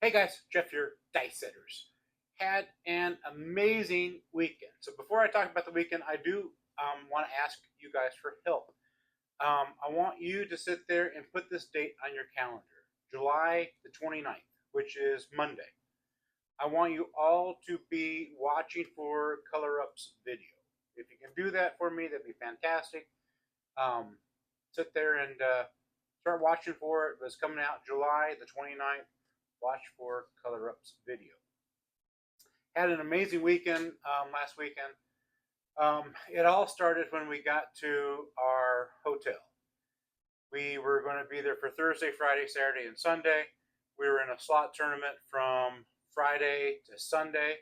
Hey guys, Jeff here, Dice Setters. Had an amazing weekend. So before I talk about the weekend, I do want to ask you guys for help. I want you to sit there and put this date on your calendar, July the 29th, which is Monday. I want you all to be watching for Color Up's video. If you can do that for me, that'd be fantastic. Um, Sit there and start watching for it. It's coming out July the 29th. Watch for Color Up's video. Had an amazing weekend last weekend. It all started when we got to our hotel. We were going to be there for Thursday, Friday, Saturday, and Sunday. We were in a slot tournament from Friday to Sunday.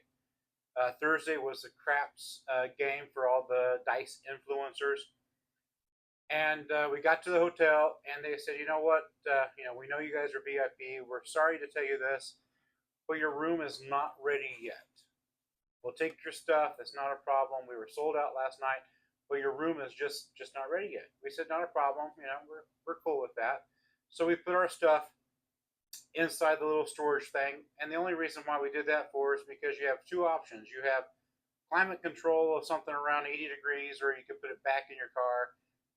Thursday was the craps game for all the dice influencers. And we got to the hotel, and they said, "You know what? We know you guys are VIP. We're sorry to tell you this, but your room is not ready yet. We'll take your stuff. That's not a problem. We were sold out last night, but your room is just not ready yet." We said, "Not a problem. We're cool with that." So we put our stuff inside the little storage thing, and the only reason why we did that for is because you have two options. You have climate control of something around 80 degrees, or you can put it back in your car.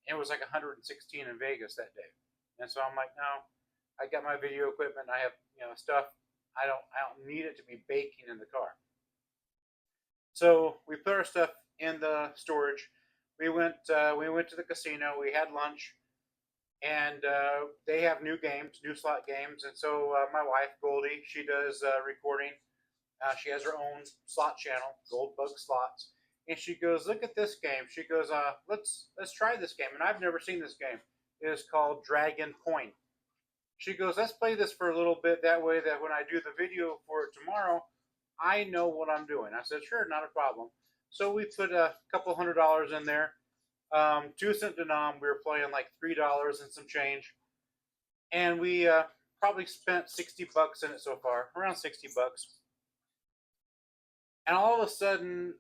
And it was like 116 in Vegas that day, and so I'm like, no, I got my video equipment. I have stuff. I don't need it to be baking in the car. So we put our stuff in the storage. We went to the casino. We had lunch, and they have new games, new slot games. And so my wife Goldie, she does recording. She has her own slot channel, Goldbug Slots, and she goes, "Look at this game." She goes, "Let's try this game." And I've never seen this game. It is called Dragon Point. She goes, "Let's play this for a little bit. That way, that when I do the video for it tomorrow, I know what I'm doing." I said, "Sure, not a problem." So we put a couple $100 in there. 2 cent denom. We were playing like $3 and some change, and we probably spent $60 in it so far, around $60. And all of a sudden,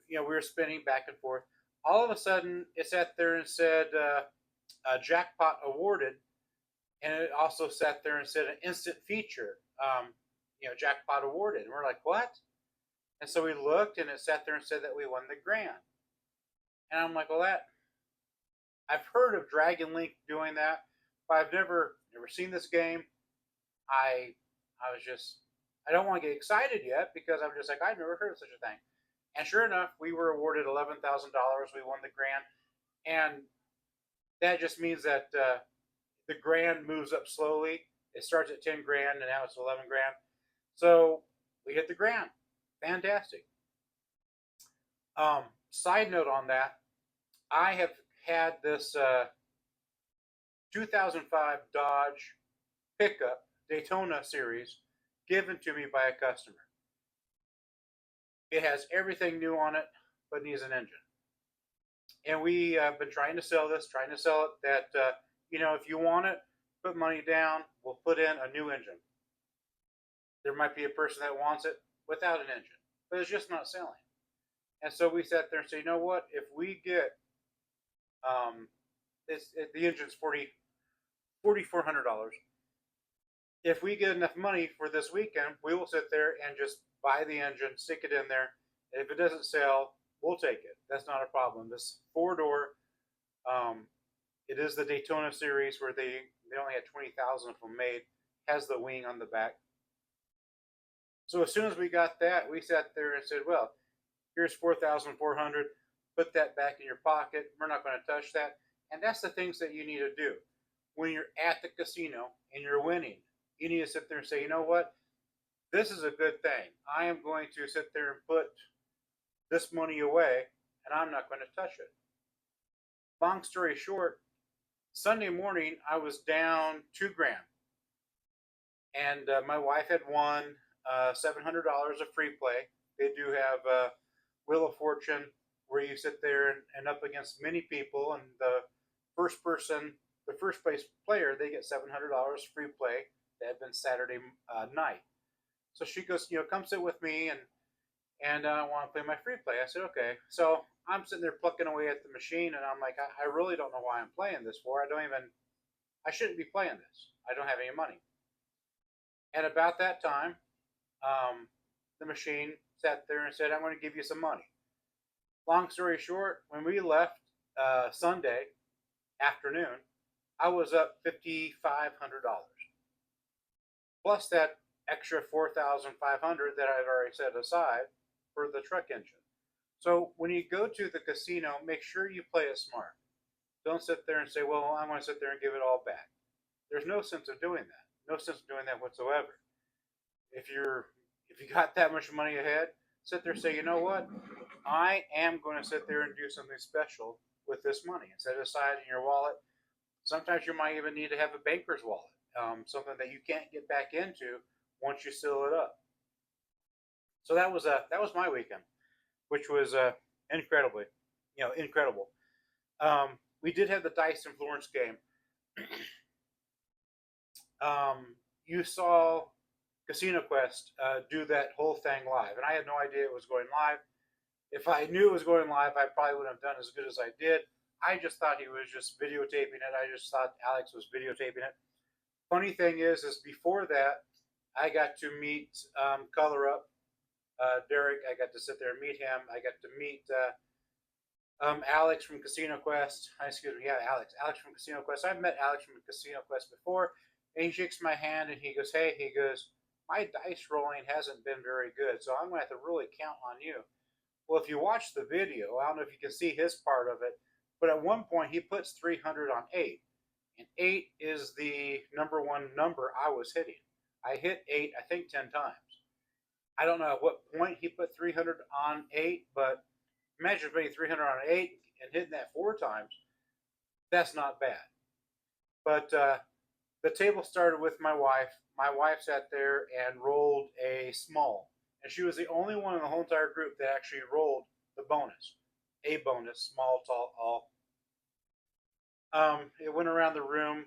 we were spinning back and forth. All of a sudden, it sat there and said jackpot awarded, and it also sat there and said an instant feature, jackpot awarded. And we're like, what? And so we looked, and it sat there and said that we won the grand. And I'm like, well, I've heard of Dragon Link doing that, but I've never seen this game. I don't want to get excited yet because I'm just like, I've never heard of such a thing. And sure enough, we were awarded $11,000. We won the grand, and that just means that the grand moves up slowly. It starts at 10 grand, and now it's 11 grand. So we hit the grand. Fantastic. Side note on that, I have had this 2005 Dodge pickup Daytona series given to me by a customer. It has everything new on it, but needs an engine. And we have been trying to sell it. That if you want it, put money down. We'll put in a new engine. There might be a person that wants it without an engine, but it's just not selling. And so we sat there and said, you know what? If we get the engine's $4,400. If we get enough money for this weekend, we will sit there and just buy the engine, stick it in there. And if it doesn't sell, we'll take it. That's not a problem. This 4-door, it is the Daytona series where they only had 20,000 of them made. Has the wing on the back. So as soon as we got that, we sat there and said, well, here's 4,400. Put that back in your pocket. We're not going to touch that. And that's the things that you need to do. When you're at the casino and you're winning, you need to sit there and say, you know what? This is a good thing. I am going to sit there and put this money away, and I'm not going to touch it. Long story short, Sunday morning, I was down 2 grand. And my wife had won $700 of free play. They do have Wheel of Fortune, where you sit there and up against many people, and the first place player, they get $700 free play. That had been Saturday night. So she goes, come sit with me, and I want to play my free play. I said, okay. So I'm sitting there plucking away at the machine, and I'm like, I really don't know why I'm playing this for. I shouldn't be playing this. I don't have any money. And about that time, the machine sat there and said, I'm going to give you some money. Long story short, when we left Sunday afternoon, I was up $5,500 plus that extra $4,500 that I've already set aside for the truck engine. So when you go to the casino, make sure you play it smart. Don't sit there and say, well, I'm going to sit there and give it all back. There's no sense of doing that. No sense of doing that whatsoever. If you got that much money ahead, sit there and say, you know what? I am going to sit there and do something special with this money and set it aside in your wallet. Sometimes you might even need to have a banker's wallet, something that you can't get back into once you seal it up. So that was my weekend, which was incredibly, incredible. We did have the dice influence game. You saw Casino Quest do that whole thing live, and I had no idea it was going live. If I knew it was going live, I probably wouldn't have done as good as I did. I just thought he was just videotaping it. I just thought Alex was videotaping it. Funny thing is before that, I got to meet Color Up, Derek. I got to sit there and meet him. I got to meet Alex from Casino Quest. Alex from Casino Quest. I've met Alex from Casino Quest before, and he shakes my hand and he goes, hey, my dice rolling hasn't been very good, so I'm going to have to really count on you. Well, if you watch the video, I don't know if you can see his part of it, but at one point he puts 300 on 8, and 8 is the number one number I was hitting. I hit 8, I think, 10 times. I don't know at what point he put 300 on 8, but imagine putting 300 on 8 and hitting that 4 times. That's not bad. But the table started with my wife. My wife sat there and rolled a small. And she was the only one in the whole entire group that actually rolled the bonus. A bonus, small, tall, all. It went around the room,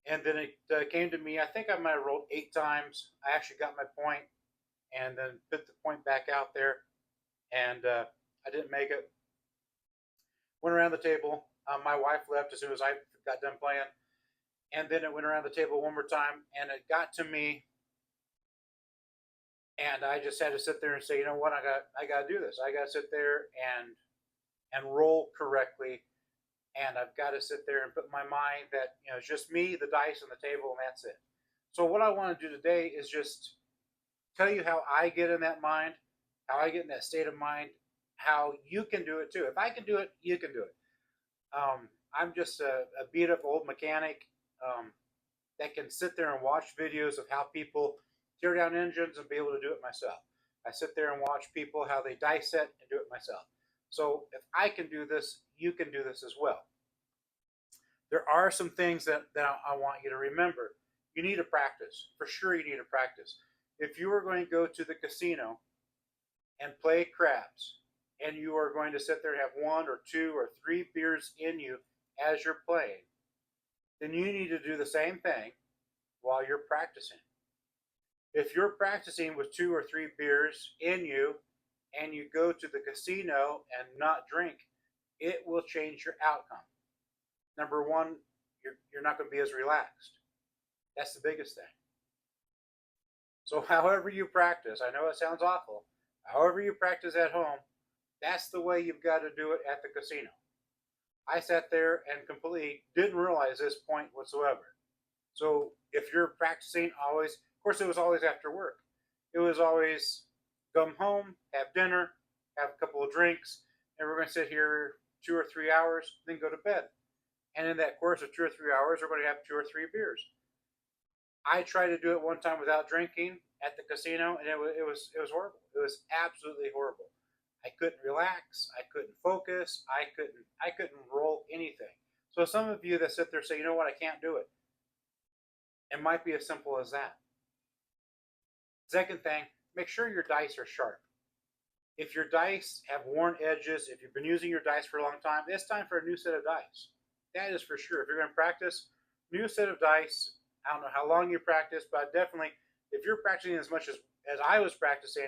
and then it came to me. I think I might have rolled 8 times. I actually got my point, and then put the point back out there, and I didn't make it. Went around the table. My wife left as soon as I got done playing, and then it went around the table one more time, and it got to me. And I just had to sit there and say, you know what, I got to do this. I got to sit there and roll correctly, and I've got to sit there and put my mind that it's just me, the dice, and the table, and that's it. So what I want to do today is just tell you how I get in that mind, how I get in that state of mind, how you can do it too. If I can do it, you can do it. I'm just a beat up old mechanic that can sit there and watch videos of how people tear down engines and be able to do it myself. I sit there and watch people how they dice set and do it myself. So if I can do this, you can do this as well. There are some things that I want you to remember. You need to practice. For sure you need to practice. If you are going to go to the casino and play craps, and you are going to sit there and have 1 or 2 or 3 beers in you as you're playing, then you need to do the same thing while you're practicing. If you're practicing with 2 or 3 beers in you and you go to the casino and not drink, it will change your outcome. Number one, you're not going to be as relaxed. That's the biggest thing. So however you practice, I know it sounds awful, however you practice at home, that's the way you've got to do it at the casino. I sat there and completely didn't realize this point whatsoever. So if you're practicing always, of course it was always after work. It was always come home, have dinner, have a couple of drinks, and we're going to sit here 2 or 3 hours, then go to bed. And in that course of 2 or 3 hours, we're going to have 2 or 3 beers. I tried to do it one time without drinking at the casino, and it was horrible. It was absolutely horrible. I couldn't relax. I couldn't focus. I couldn't roll anything. So some of you that sit there say, you know what, I can't do it. It might be as simple as that. Second thing, make sure your dice are sharp. If your dice have worn edges, if you've been using your dice for a long time, it's time for a new set of dice. That is for sure. If you're going to practice, new set of dice. I don't know how long you practice, but definitely, if you're practicing as much as I was practicing,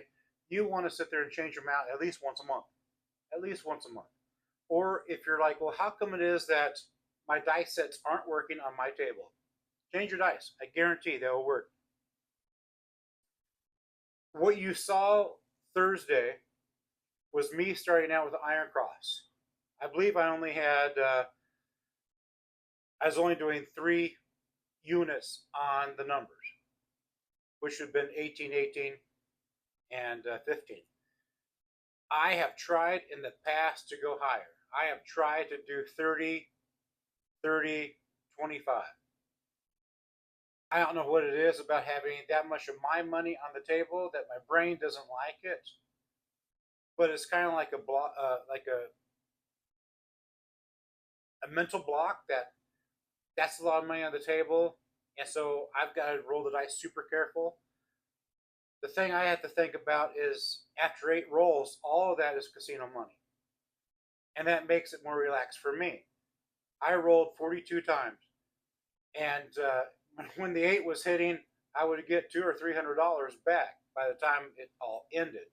you want to sit there and change them out at least once a month. At least once a month. Or if you're like, well, how come it is that my dice sets aren't working on my table? Change your dice. I guarantee they will work. What you saw Thursday was me starting out with the Iron Cross. I believe I only had, I was only doing 3 units on the numbers, which would have been 18, 18, and 15. I have tried in the past to go higher. I have tried to do 30, 30, 25. I don't know what it is about having that much of my money on the table that my brain doesn't like it, but it's kind of like a mental block that's a lot of money on the table, and so I've got to roll the dice super careful. The thing I have to think about is after 8 rolls, all of that is casino money, and that makes it more relaxed for me. I rolled 42 times, and when the 8 was hitting, I would get $200 or $300 back by the time it all ended.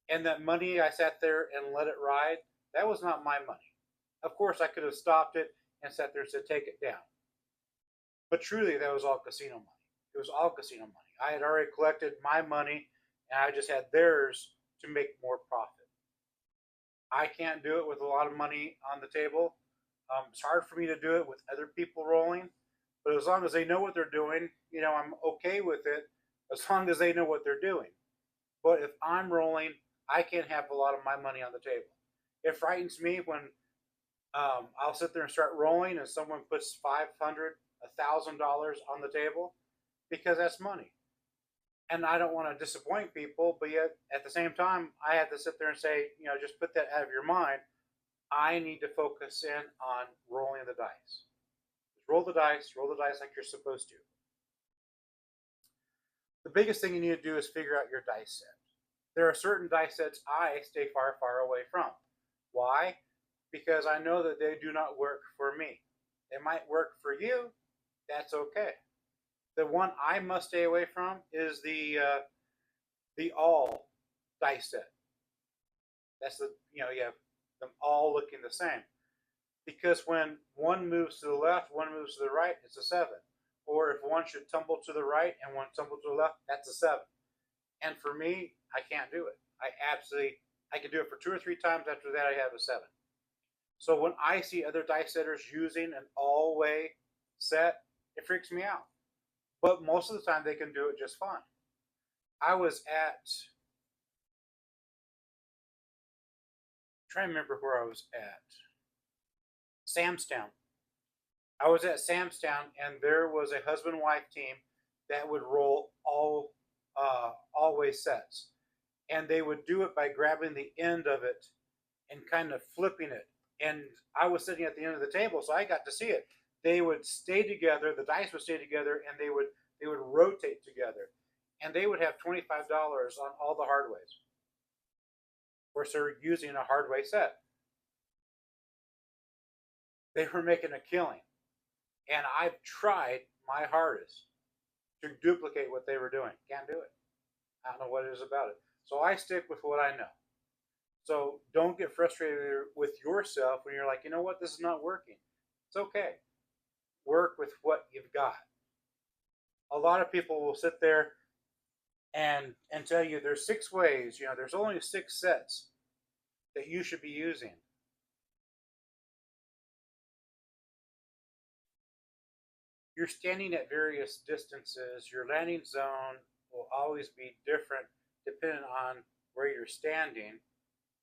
And that money I sat there and let it ride, that was not my money. Of course, I could have stopped it and sat there and said, take it down. But truly, that was all casino money. It was all casino money. I had already collected my money, and I just had theirs to make more profit. I can't do it with a lot of money on the table. It's hard for me to do it with other people rolling, but as long as they know what they're doing, I'm okay with it as long as they know what they're doing. But if I'm rolling, I can't have a lot of my money on the table. It frightens me when I'll sit there and start rolling and someone puts $500, $1,000 on the table, because that's money. And I don't want to disappoint people, but yet at the same time, I have to sit there and say, just put that out of your mind. I need to focus in on rolling the dice. Just roll the dice like you're supposed to. The biggest thing you need to do is figure out your dice set. There are certain dice sets I stay far, far away from. Why? Because I know that they do not work for me. They might work for you. That's okay. The one I must stay away from is the all dice set. That's you have them all looking the same. Because when one moves to the left, one moves to the right, it's a 7. Or if one should tumble to the right and one tumble to the left, that's a 7. And for me, I can't do it. I can do it for 2 or 3 times. After that, I have a 7. So when I see other dice setters using an all-way set, it freaks me out. But most of the time, they can do it just fine. I was trying to remember where I was at. Sam's Town. I was at Sam's Town, and there was a husband-wife team that would roll all-way sets. And they would do it by grabbing the end of it and kind of flipping it. And I was sitting at the end of the table, so I got to see it. They would stay together, the dice would stay together, and they would rotate together. And they would have $25 on all the hardways. Of course, they're using a hardway set. They were making a killing. And I've tried my hardest to duplicate what they were doing. Can't do it. I don't know what it is about it. So I stick with what I know. So don't get frustrated with yourself when you're like, you know what, this is not working. It's okay. Work with what you've got. A lot of people will sit there and tell you there's 6 ways, there's only 6 sets that you should be using. You're standing at various distances. Your landing zone will always be different depending on where you're standing.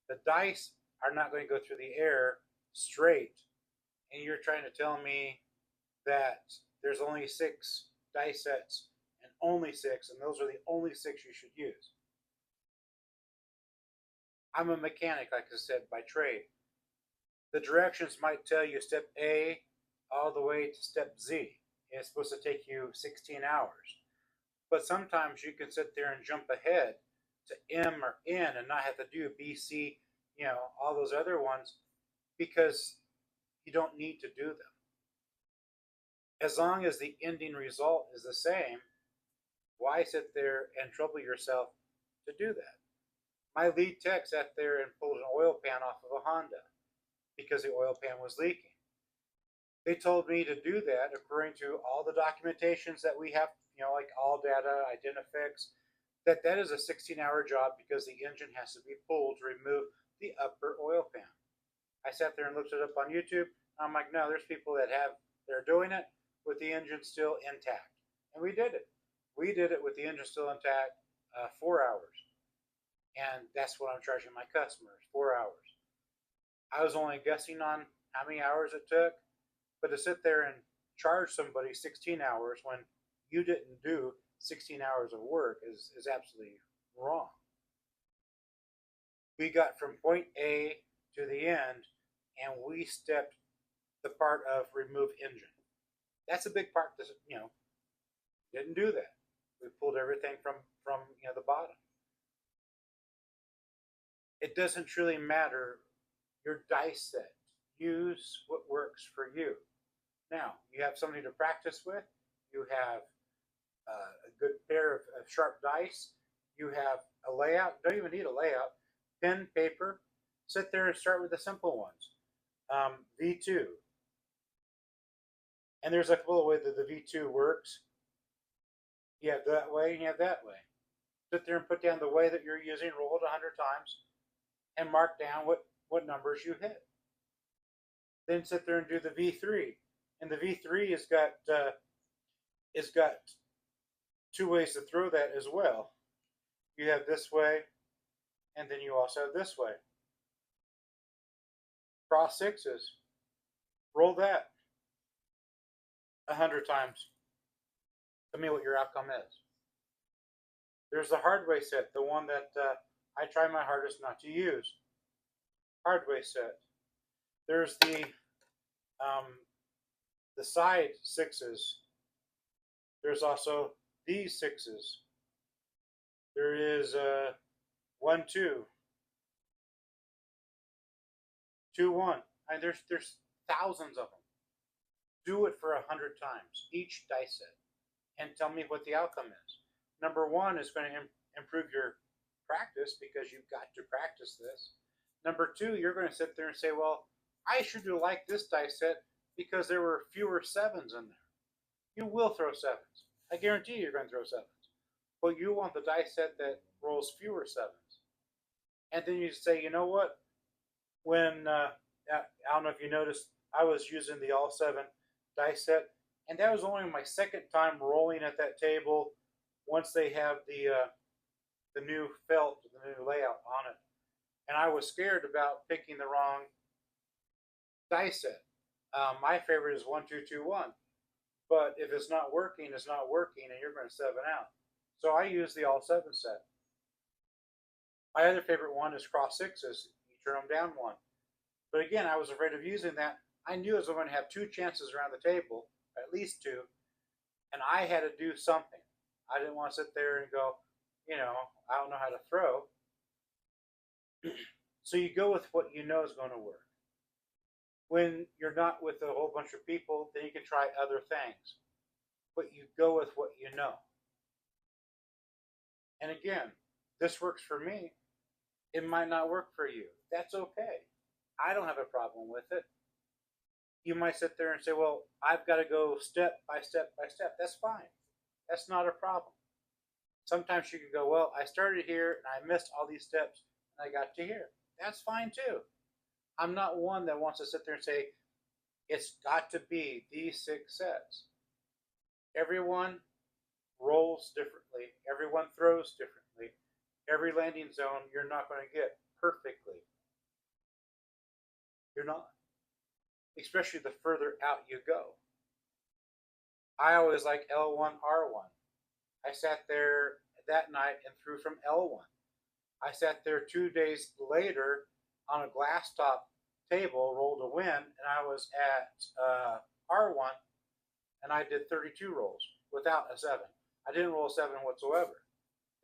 The dice are not going to go through the air straight, and you're trying to tell me that there's only 6 dice sets and only 6, and those are the only 6 you should use. I'm a mechanic, like I said, by trade. The directions might tell you step A all the way to step Z. It's supposed to take you 16 hours. But sometimes you can sit there and jump ahead to M or N and not have to do B, C, all those other ones, because you don't need to do them. As long as the ending result is the same, why sit there and trouble yourself to do that? My lead tech sat there and pulled an oil pan off of a Honda because the oil pan was leaking. They told me to do that according to all the documentations that we have, like all data, Identifix, that is a 16-hour job because the engine has to be pulled to remove the upper oil pan. I sat there and looked it up on YouTube. I'm like, no, there's people they're doing it with the engine still intact. And we did it. We did it with the engine still intact, 4 hours. And that's what I'm charging my customers, 4 hours. I was only guessing on how many hours it took, but to sit there and charge somebody 16 hours when you didn't do 16 hours of work is absolutely wrong. We got from point A to the end, and we stepped the part of remove engine. That's a big part. That didn't do that. We pulled everything from the bottom. It doesn't truly matter your dice set. Use what works for you. Now you have something to practice with. You have a good pair of sharp dice. You have a layout. Don't even need a layout. Pen, paper. Sit there and start with the simple ones. V2. And there's a couple of ways that the V2 works. You have that way and you have that way. Sit there and put down the way that you're using, roll it 100 times, and mark down what numbers you hit. Then sit there and do the V3. And the V3 has got two ways to throw that as well. You have this way, and then you also have this way. Cross sixes. Roll that 100 times. Tell me what your outcome is. There's the hard way set, the one that I try my hardest not to use. Hard way set. There's the side sixes. There's also these sixes. There is 1, 2, 2, 1. And there's thousands of them. Do it for 100 times each dice set, and tell me what the outcome is. Number one is going to improve your practice because you've got to practice this. Number two, you're going to sit there and say, well, I should have liked this dice set because there were fewer sevens in there. You will throw sevens. I guarantee you're going to throw sevens. But you want the dice set that rolls fewer sevens. And then you say, you know what? When, I don't know if you noticed, I was using the all 7 dice set, and that was only my second time rolling at that table once they have the new felt, the new layout on it. And I was scared about picking the wrong dice set. My favorite is 1, 2, 2, 1. But if it's not working, it's not working, and you're going to 7 out. So I use the all 7 set. My other favorite one is cross sixes. You turn them down 1. But again, I was afraid of using that. I knew I was going to have 2 chances around the table, at least 2, and I had to do something. I didn't want to sit there and go, I don't know how to throw. So you go with what you know is going to work. When you're not with a whole bunch of people, then you can try other things. But you go with what you know. And again, this works for me. It might not work for you. That's okay. I don't have a problem with it. You might sit there and say, well, I've got to go step by step by step. That's fine. That's not a problem. Sometimes you can go, well, I started here and I missed all these steps and I got to here. That's fine too. I'm not one that wants to sit there and say, it's got to be these 6 sets. Everyone rolls differently. Everyone throws differently. Every landing zone you're not going to get perfectly. You're not. Especially the further out you go. I always like L1, R1. I sat there that night and threw from L1. I sat there 2 days later on a glass top table, rolled a win, and I was at R1, and I did 32 rolls without a 7. I didn't roll a 7 whatsoever.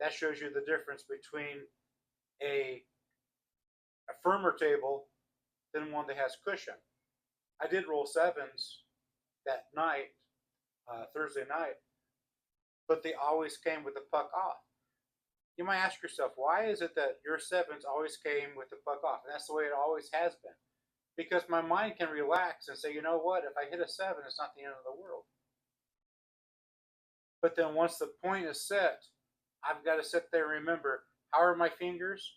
That shows you the difference between a firmer table than one that has cushion. I did roll 7s that night, Thursday night, but they always came with the puck off. You might ask yourself, why is it that your 7s always came with the puck off? And that's the way it always has been. Because my mind can relax and say, you know what, if I hit a 7, it's not the end of the world. But then once the point is set, I've got to sit there and remember, how are my fingers?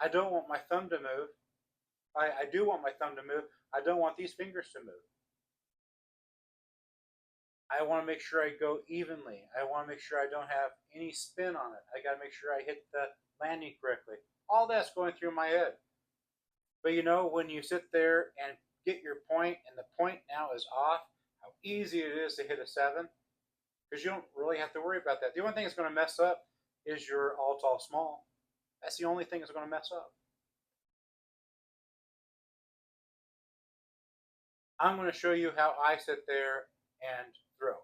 I don't want my thumb to move. I do want my thumb to move. I don't want these fingers to move. I want to make sure I go evenly. I want to make sure I don't have any spin on it. I got to make sure I hit the landing correctly. All that's going through my head. But you know, when you sit there and get your point and the point now is off, how easy it is to hit a 7, because you don't really have to worry about that. The only thing that's going to mess up is your all tall small. That's the only thing that's going to mess up. I'm going to show you how I sit there and throw.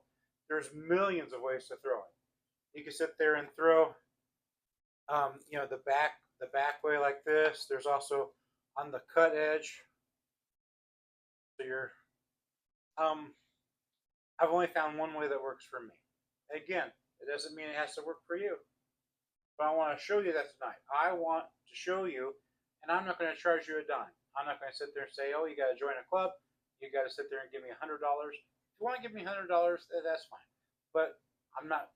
There's millions of ways to throw it. You can sit there and throw, the back way like this. There's also on the cut edge. So you're, I've only found one way that works for me. Again, it doesn't mean it has to work for you. But I want to show you that tonight. I want to show you, and I'm not going to charge you a dime. I'm not going to sit there and say, oh, you got to join a club. You got to sit there and give me $100. If you want to give me $100, that's fine. But I'm not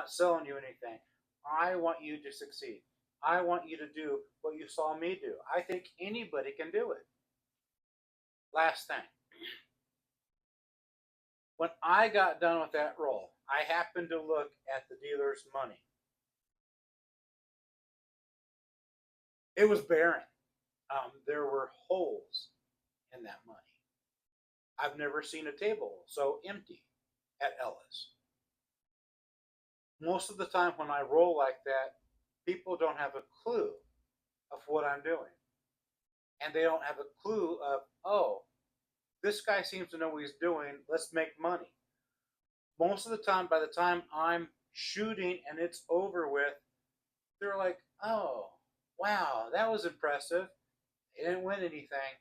selling you anything. I want you to succeed. I want you to do what you saw me do. I think anybody can do it. Last thing. When I got done with that roll, I happened to look at the dealer's money. It was barren. There were holes in that money. I've never seen a table so empty at Ellis. Most of the time when I roll like that, people don't have a clue of what I'm doing. And they don't have a clue of, oh, this guy seems to know what he's doing. Let's make money. Most of the time, by the time I'm shooting and it's over with, they're like, oh, wow, that was impressive. They didn't win anything.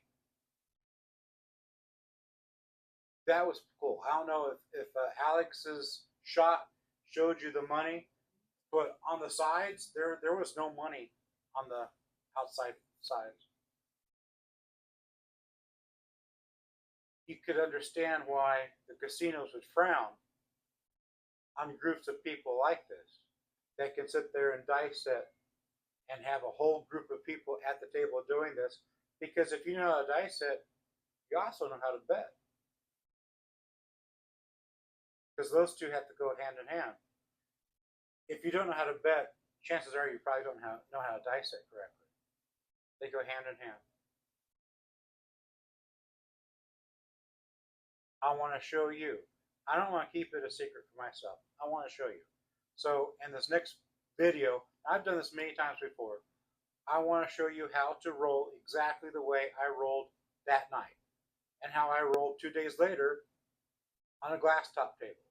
That was cool. I don't know if Alex's shot showed you the money, but on the sides, there was no money on the outside sides. You could understand why the casinos would frown on groups of people like this that can sit there and dice it and have a whole group of people at the table doing this. Because if you know how to dice it, you also know how to bet. Because those two have to go hand in hand. If you don't know how to bet, chances are you probably don't know how to dice it correctly. They go hand in hand. I want to show you. I don't want to keep it a secret for myself. I want to show you. So in this next video, I've done this many times before. I want to show you how to roll exactly the way I rolled that night and how I rolled 2 days later on a glass top table.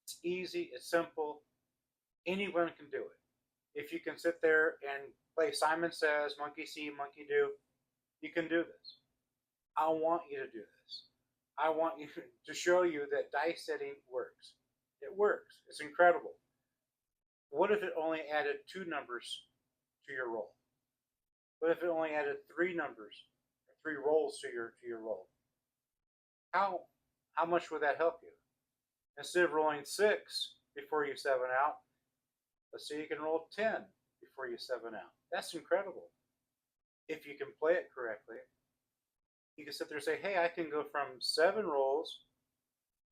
It's easy, it's simple. Anyone can do it. If you can sit there and play Simon Says, Monkey See, Monkey Do, you can do this. I want you to do this. I want you to show you that dice setting works. It works. It's incredible. What if it only added 2 numbers to your roll? What if it only added 3 numbers, or 3 rolls to your roll? How much would that help you? Instead of rolling 6 before you 7 out, let's say you can roll 10 before you 7 out. That's incredible. If you can play it correctly, you can sit there and say, hey, I can go from 7 rolls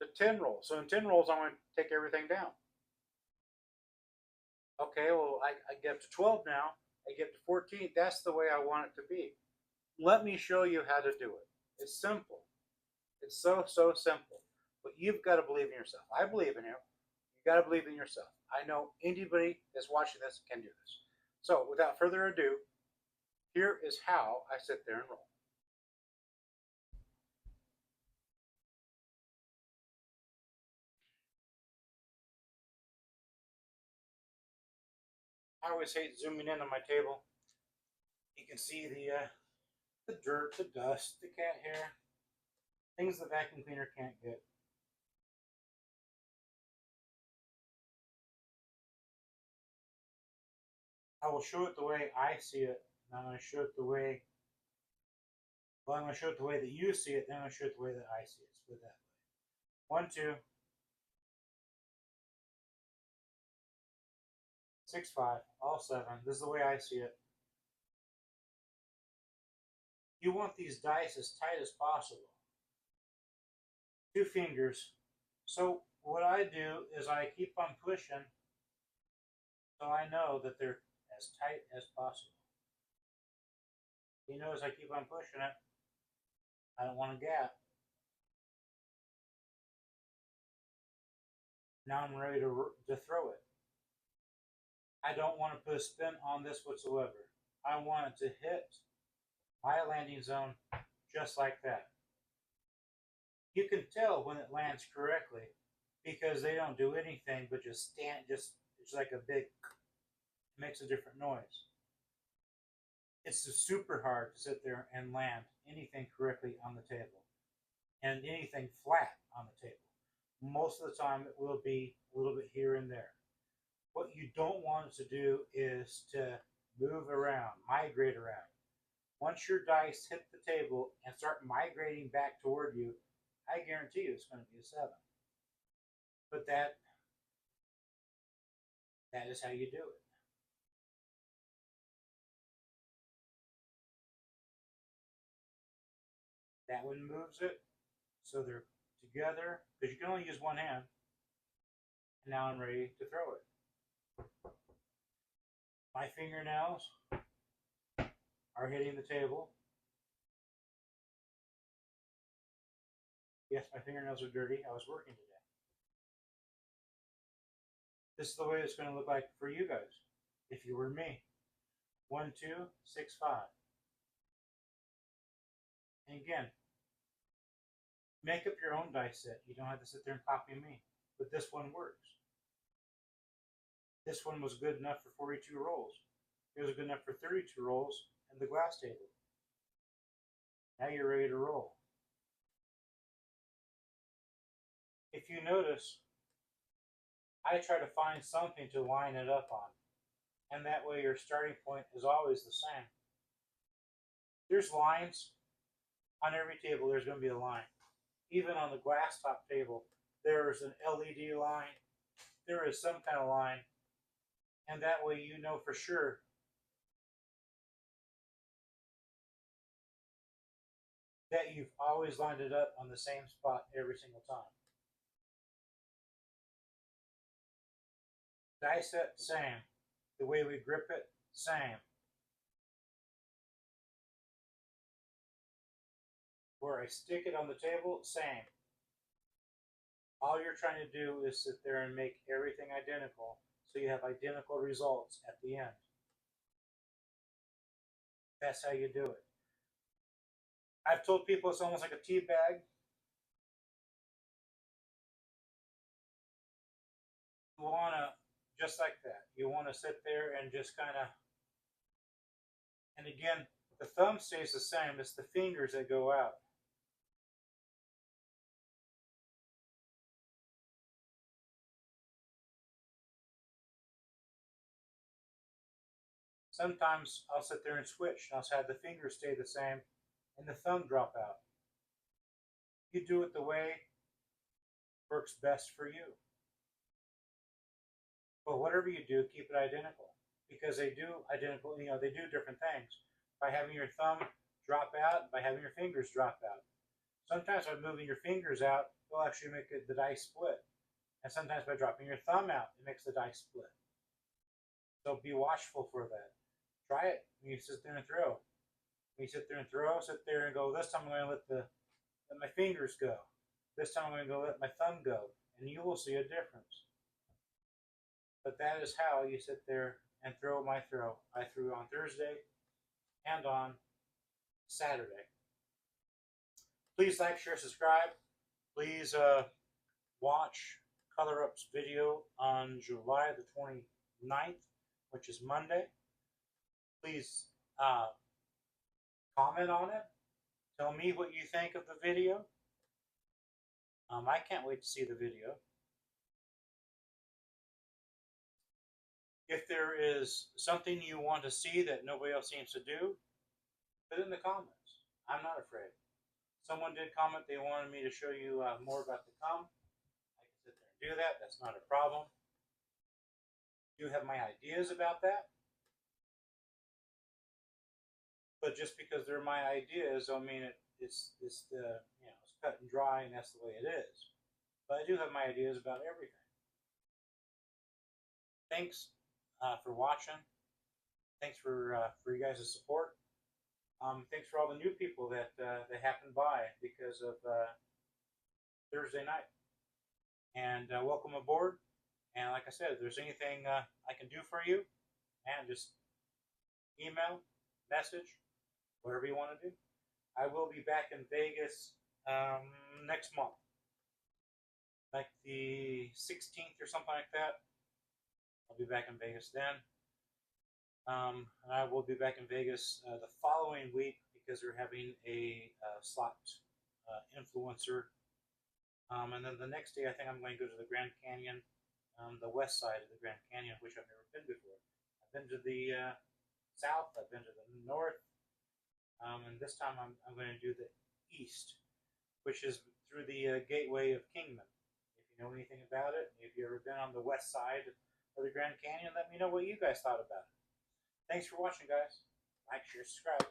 to 10 rolls. So in 10 rolls, I want to take everything down. Okay, well, I get up to 12 now. I get to 14. That's the way I want it to be. Let me show you how to do it. It's simple. It's so simple. But you've got to believe in yourself. I believe in you. You've got to believe in yourself. I know anybody that's watching this can do this. So without further ado, here is how I sit there and roll. I always hate zooming in on my table. You can see the dirt, the dust, the cat hair, things the vacuum cleaner can't get. I will show it the way I see it, and I'm going to show it the way, well, I'm going to show it the way that you see it, then I'm going to show it the way that I see it. Split that way. 1, 2. 6-5, all 7. This is the way I see it. You want these dice as tight as possible. 2 fingers. So what I do is I keep on pushing so I know that they're as tight as possible. You notice I keep on pushing it. I don't want a gap. Now I'm ready to throw it. I don't want to put a spin on this whatsoever. I want it to hit my landing zone just like that. You can tell when it lands correctly because they don't do anything but just stand, it's like a big, it makes a different noise. It's super hard to sit there and land anything correctly on the table and anything flat on the table. Most of the time it will be a little bit here and there. What you don't want it to do is to move around, migrate around. Once your dice hit the table and start migrating back toward you, I guarantee you it's going to be a 7. But that is how you do it. That one moves it so they're together because you can only use one hand. And now I'm ready to throw it. My fingernails are hitting the table. Yes, my fingernails are dirty. I was working today. This is the way it's going to look like for you guys if you were me. 1, 2, 6, 5. And again, make up your own dice set. You don't have to sit there and copy me. But this one works. This one was good enough for 42 rolls. It was good enough for 32 rolls in the glass table. Now you're ready to roll. If you notice, I try to find something to line it up on. And that way your starting point is always the same. There's lines. On every table there's going to be a line. Even on the glass top table, there's an LED line. There is some kind of line. And that way you know for sure that you've always lined it up on the same spot every single time. Die set, same. The way we grip it, same. Where I stick it on the table, same. All you're trying to do is sit there and make everything identical so you have identical results at the end. That's how you do it. I've told people it's almost like a tea bag. You want to, just like that, you want to sit there and just kind of, and again, the thumb stays the same. It's the fingers that go out. Sometimes I'll sit there and switch, and I'll have the fingers stay the same and the thumb drop out. You do it the way works best for you. But whatever you do, keep it identical because they do identical, they do different things. By having your thumb drop out, by having your fingers drop out. Sometimes by moving your fingers out, it'll actually make the dice split. And sometimes by dropping your thumb out, it makes the dice split. So be watchful for that. Try it when you sit there and throw. When you sit there and throw, sit there and go, this time I'm going to let my fingers go. This time I'm going to go let my thumb go. And you will see a difference. But that is how you sit there and throw my throw. I threw on Thursday and on Saturday. Please like, share, subscribe. Please watch Color Up's video on July the 29th, which is Monday. Please comment on it. Tell me what you think of the video. I can't wait to see the video. If there is something you want to see that nobody else seems to do, put it in the comments. I'm not afraid. Someone did comment they wanted me to show you more about the cum. I can sit there and do that. That's not a problem. do have my ideas about that, but just because they're my ideas don't mean it's it's cut and dry and that's the way it is. But I do have my ideas about everything. Thanks for watching. Thanks for you guys' support. Thanks for all the new people that happened by because of Thursday night. And welcome aboard. And like I said, if there's anything I can do for you, man, just email, message, whatever you want to do. I will be back in Vegas next month, like the 16th or something like that. I'll be back in Vegas then. And I will be back in Vegas the following week because we're having a slot influencer. And then the next day, I think I'm going to go to the Grand Canyon, the west side of the Grand Canyon, which I've never been before. I've been to the south, I've been to the north, and this time I'm going to do the east, which is through the gateway of Kingman. If you know anything about it, if you've ever been on the west side of the Grand Canyon, let me know what you guys thought about it. Thanks for watching, guys. Like, share, subscribe.